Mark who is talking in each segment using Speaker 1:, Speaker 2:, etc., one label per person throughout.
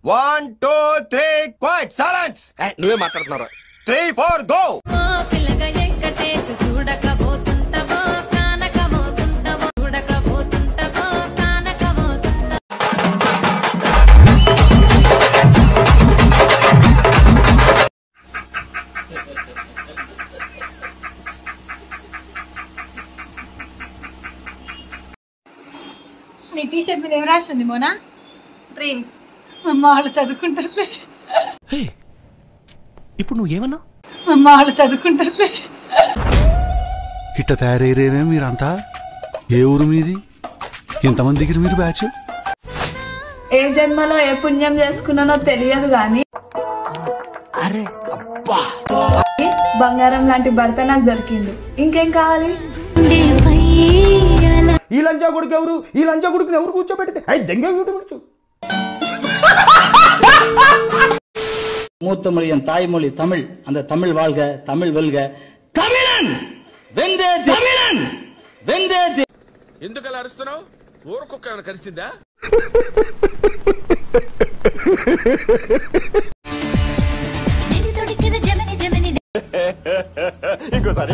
Speaker 1: 1 2 3 quiet silence.
Speaker 2: నువ్వే మాట్లాడుతున్నారా?
Speaker 1: 3 4 go.
Speaker 3: నీ టీ షర్ట్ మీద ఏం రాసి ఉంది మోనా?
Speaker 4: డ్రీమ్స్.
Speaker 3: అమ్మ వాళ్ళు చదువుకుంటారులే.
Speaker 5: ఇప్పుడు నువ్వేమన్నా?
Speaker 3: అమ్మ వాళ్ళు చదువుకుంటారులే.
Speaker 6: ఇట్ట తయారయ్యేనే మీరంతా? ఏ ఊరు మీది? ఎంతమంది దిగిరు మీరు బ్యాచ్?
Speaker 4: ఏ జన్మలో ఏ పుణ్యం చేసుకున్నానో తెలియదు గాని బంగారం లాంటి భర్త నాకు దొరికింది. ఇంకేం కావాలి?
Speaker 7: ఈ లంచా కొడుకు ఎవరు? ఈ లంచా కొడుకుని ఎవరు కూర్చోబెడితే అయి దెంగ విడుచు.
Speaker 8: மூத்தமொழி என் தாய்மொழி தமிழ். அந்த தமிழ் வாழ்க, தமிழ் வெல்க. தமிழன் வெந்தே தமிழன் வெந்தே.
Speaker 2: ఎందుకలా అరుస్తున్నావు? ఊరకొక్క ఏమైనా కరిసిందా?
Speaker 1: ఇంకోసారి.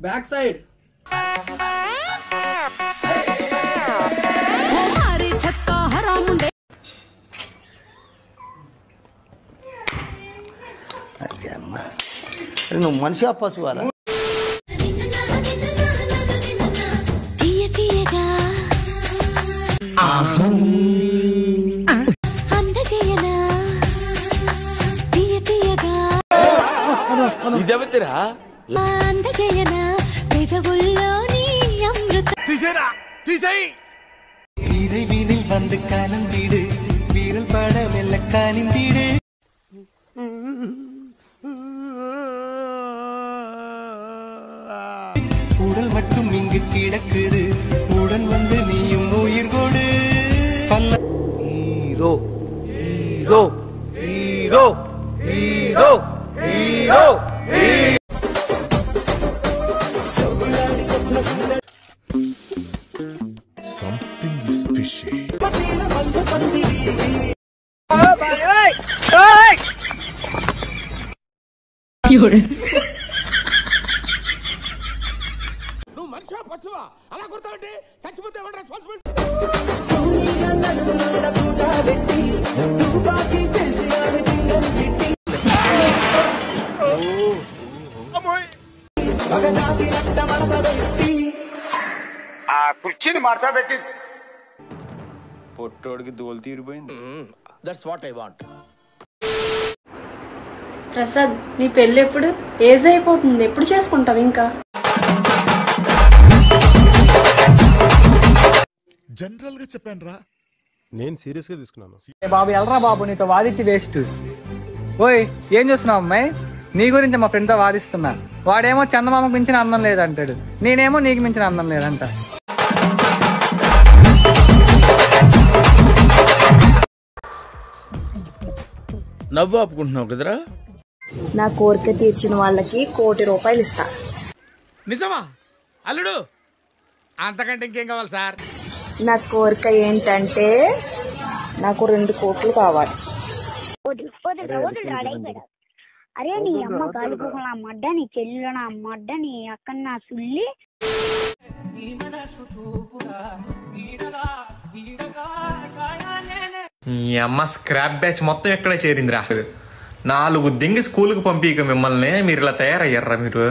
Speaker 8: Back side.
Speaker 7: నువ్వు మనిషి పశువాలా?
Speaker 2: ఇదెవతిరా? తీసేరా, తీసేయి.
Speaker 9: வீரில் வந்து காணந்தீடு வீரல் பாட மெல்ல காணிந்தீடு. உடல் மட்டும் இங்கு கிடக்குது, உடன் வந்து நீயும் உயிர் கொடு.
Speaker 7: Hero hero hero hero hero.
Speaker 2: Something is fishy. నువ్వు మనిషివా పశువా? అలా కొడతావంటే చచ్చిపోతే ఎవరు రెస్పాన్సిబిలిటీ?
Speaker 1: ఆ కుర్చీని మార్చబెట్టి పొట్టోడికి దోలు తీరిపోయింది.
Speaker 2: That's what I want.
Speaker 4: Prasad, నీ పెళ్ళి ఎప్పుడు? ఏజ్ అయిపోతుంది, ఎప్పుడు చేసుకుంటావు? ఇంకా
Speaker 5: జనరల్ గా చెప్పాను రా, నేను సీరియస్ గా తీసుకున్నాను.
Speaker 8: బాబు ఎల్రా బాబు, నీతో వాదించి వేస్ట్. ఓయ్, ఏం చూస్తున్నావు అమ్మాయి? నీ గురించి మా ఫ్రెండ్ తో వాదిస్తున్నా. వాడేమో చందమామకు మించిన అందం లేదంటాడు, నేనేమో నీకు మించిన అందం లేదంట.
Speaker 2: నవ్వు ఆపుకుంటున్నావు కదరా?
Speaker 4: నా కోరిక తీర్చిన వాళ్ళకి 1 కోటి రూపాయలు ఇస్తా.
Speaker 2: నిజమా అల్లుడు? అంతకంటే ఇంకేం కావాలి సార్?
Speaker 4: నా కోరిక ఏంటంటే నాకు 2 కోట్లు కావాలి.
Speaker 10: అరే నీ అమ్మ కాలిపోకల మడ్డ, నీ చెల్లిలో నా మడ్డ, నీ అక్క నా సుల్లి.
Speaker 11: ఈ అమ్మ స్క్రాప్ బ్యాచ్ మొత్తం ఎక్కడే చేరిందిరా. 4 దింగి స్కూల్కి పంపిక మిమ్మల్ని, మీరు ఇలా తయారయ్యారా? మీరు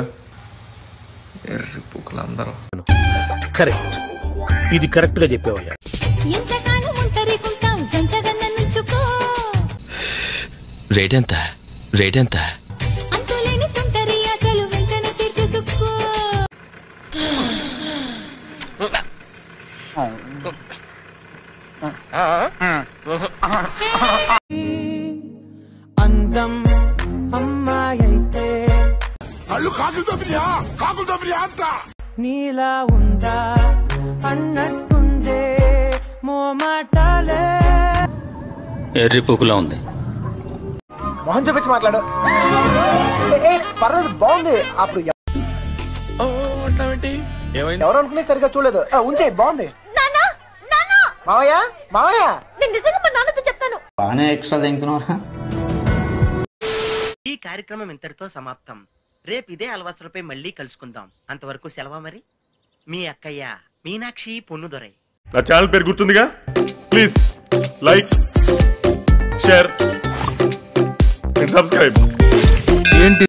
Speaker 11: ఎర్రి పుక్కులు అందరూ.
Speaker 5: కరెక్ట్, ఇది కరెక్ట్ గా చెప్పావయ్యా. రేట్ ఎంత? రేట్ ఎంత?
Speaker 9: అందం అమ్మాయైతే
Speaker 2: అల్లు కాకులతో
Speaker 9: నీలా ఉందా అన్నట్టుందే మోమా
Speaker 12: ఎర్రి పుకులా ఉంది.
Speaker 7: మొహం చూపించి మాట్లాడు. పర్లేదు బాగుంది. అప్పుడు ఎవరు అనుకునే సరిగా చూడలేదు. ఉంచే బాగుంది. మావయ్య మావయ్య
Speaker 8: బాగానే ఎక్స్ట్రా తింటున్నావా?
Speaker 13: ఈ కార్యక్రమం ఇంతటితో సమాప్తం. రేపు ఇదే అలవాసులపై మళ్ళీ కలుసుకుందాం. అంతవరకు సెలవా మరి. మీ అక్కయ్య మీనాక్షి పొన్నుదొరై.
Speaker 5: నా ఛానల్ పేరు గుర్తుందిగా, please like share and subscribe. ఏంటి